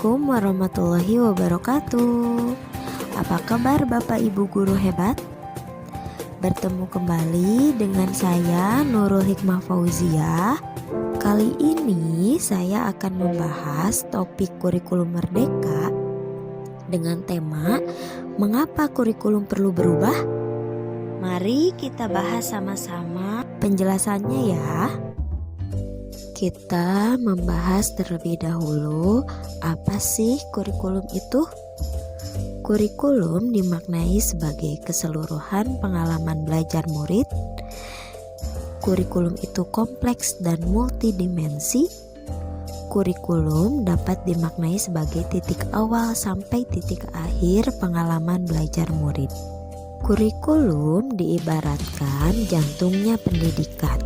Assalamualaikum warahmatullahi wabarakatuh. Apa kabar Bapak Ibu guru hebat? Bertemu kembali dengan saya Nurul Hikmah Fauziah. Kali ini saya akan membahas topik kurikulum merdeka dengan tema mengapa kurikulum perlu berubah? Mari kita bahas sama-sama penjelasannya ya. Kita membahas terlebih dahulu apa sih kurikulum itu? Kurikulum dimaknai sebagai keseluruhan pengalaman belajar murid. Kurikulum itu kompleks dan multidimensi. Kurikulum dapat dimaknai sebagai titik awal sampai titik akhir pengalaman belajar murid. Kurikulum diibaratkan jantungnya pendidikan.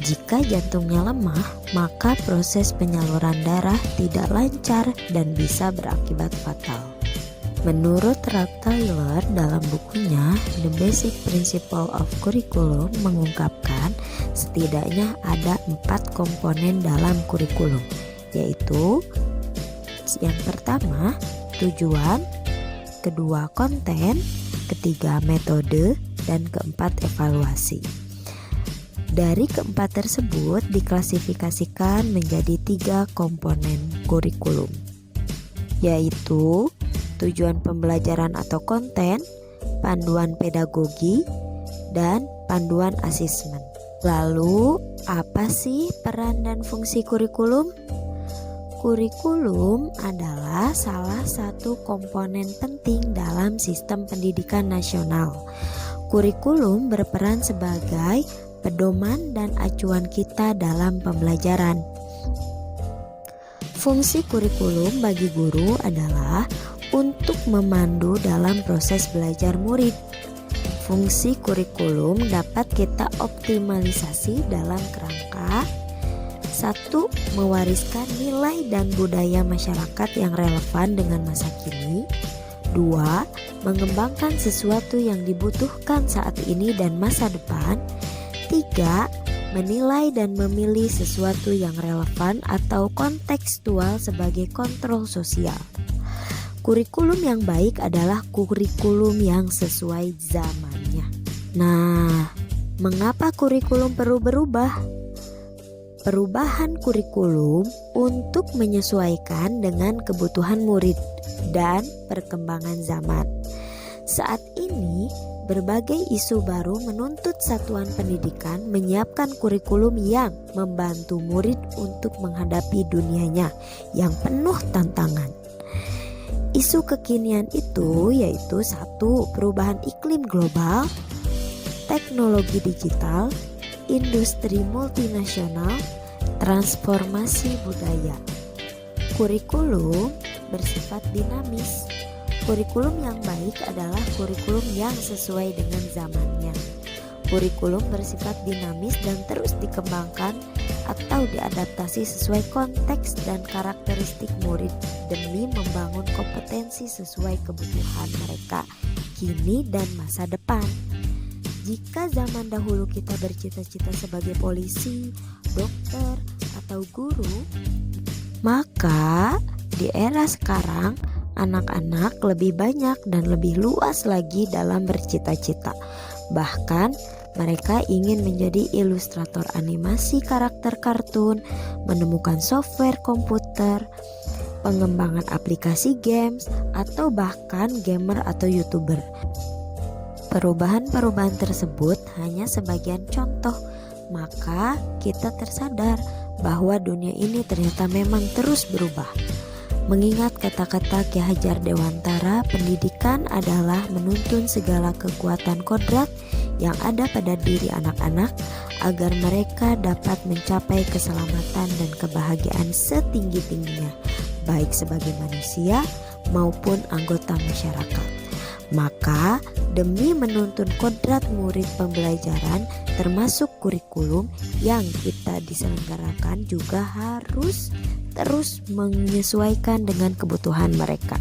Jika jantungnya lemah, maka proses penyaluran darah tidak lancar dan bisa berakibat fatal. Menurut Ralph Taylor dalam bukunya The Basic Principle of Curriculum mengungkapkan setidaknya ada 4 komponen dalam kurikulum, yaitu yang pertama tujuan, kedua konten, ketiga metode, dan keempat evaluasi. Dari keempat tersebut diklasifikasikan menjadi 3 komponen kurikulum, yaitu tujuan pembelajaran atau konten, panduan pedagogi, dan panduan asesmen. Lalu, apa sih peran dan fungsi kurikulum? Kurikulum adalah salah satu komponen penting dalam sistem pendidikan nasional. Kurikulum berperan sebagai pedoman dan acuan kita dalam pembelajaran. Fungsi kurikulum bagi guru adalah untuk memandu dalam proses belajar murid. Fungsi kurikulum dapat kita optimalisasi dalam kerangka 1. Mewariskan nilai dan budaya masyarakat yang relevan dengan masa kini. 2. Mengembangkan sesuatu yang dibutuhkan saat ini dan masa depan. 3. Menilai dan memilih sesuatu yang relevan atau kontekstual sebagai kontrol sosial. Kurikulum yang baik adalah kurikulum yang sesuai zamannya. Nah, mengapa kurikulum perlu berubah? Perubahan kurikulum untuk menyesuaikan dengan kebutuhan murid dan perkembangan zaman. Saat ini, berbagai isu baru menuntut satuan pendidikan menyiapkan kurikulum yang membantu murid untuk menghadapi dunianya yang penuh tantangan. Isu kekinian itu yaitu 1. Perubahan iklim global, teknologi digital, industri multinasional, transformasi budaya. Kurikulum bersifat dinamis. Kurikulum yang baik adalah kurikulum yang sesuai dengan zamannya. Kurikulum bersifat dinamis dan terus dikembangkan atau diadaptasi sesuai konteks dan karakteristik murid demi membangun kompetensi sesuai kebutuhan mereka kini dan masa depan. Jika zaman dahulu kita bercita-cita sebagai polisi, dokter, atau guru, maka di era sekarang anak-anak lebih banyak dan lebih luas lagi dalam bercita-cita. Bahkan mereka ingin menjadi ilustrator animasi karakter kartun, menemukan software komputer, pengembangan aplikasi games, atau bahkan gamer atau YouTuber. Perubahan-perubahan tersebut hanya sebagian contoh, maka kita tersadar bahwa dunia ini ternyata memang terus berubah. Mengingat kata-kata Ki Hajar Dewantara, pendidikan adalah menuntun segala kekuatan kodrat yang ada pada diri anak-anak agar mereka dapat mencapai keselamatan dan kebahagiaan setinggi-tingginya, baik sebagai manusia maupun anggota masyarakat. Maka demi menuntun kodrat murid pembelajaran termasuk kurikulum yang kita diselenggarakan juga harus terus menyesuaikan dengan kebutuhan mereka.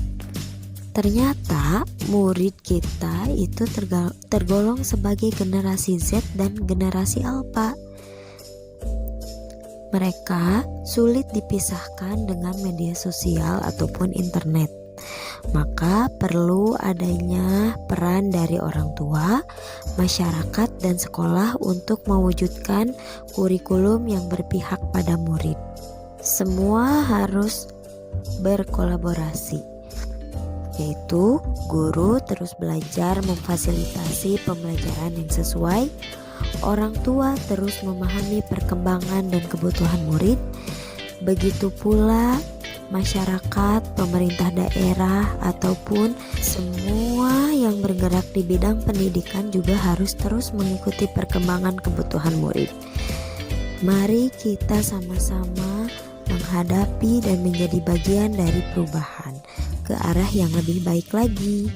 Ternyata murid kita itu tergolong sebagai generasi Z dan generasi Alpha. Mereka sulit dipisahkan dengan media sosial ataupun internet. Maka perlu adanya peran dari orang tua, masyarakat, dan sekolah untuk mewujudkan kurikulum yang berpihak pada murid. Semua harus berkolaborasi, yaitu guru terus belajar memfasilitasi pembelajaran yang sesuai, orang tua terus memahami perkembangan dan kebutuhan murid, begitu pula masyarakat, pemerintah daerah, ataupun semua yang bergerak di bidang pendidikan juga harus terus mengikuti perkembangan kebutuhan murid. Mari kita sama-sama menghadapi dan menjadi bagian dari perubahan ke arah yang lebih baik lagi.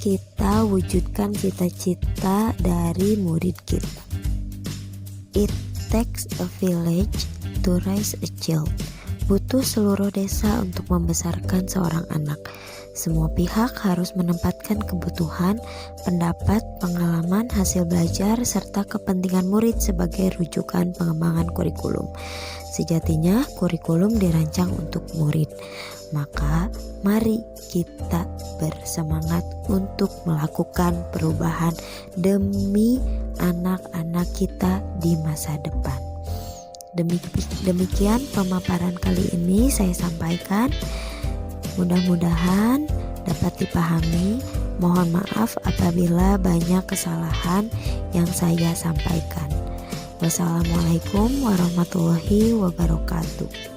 Kita wujudkan cita-cita dari murid kita. It takes a village to raise a child. Butuh seluruh desa untuk membesarkan seorang anak. Semua pihak harus menempatkan kebutuhan, pendapat, pengalaman, hasil belajar, serta kepentingan murid sebagai rujukan pengembangan kurikulum. Sejatinya kurikulum dirancang untuk murid. Maka mari kita bersemangat untuk melakukan perubahan demi anak-anak kita di masa depan. Demikian pemaparan kali ini saya sampaikan. Mudah-mudahan dapat dipahami. Mohon maaf apabila banyak kesalahan yang saya sampaikan. Wassalamualaikum warahmatullahi wabarakatuh.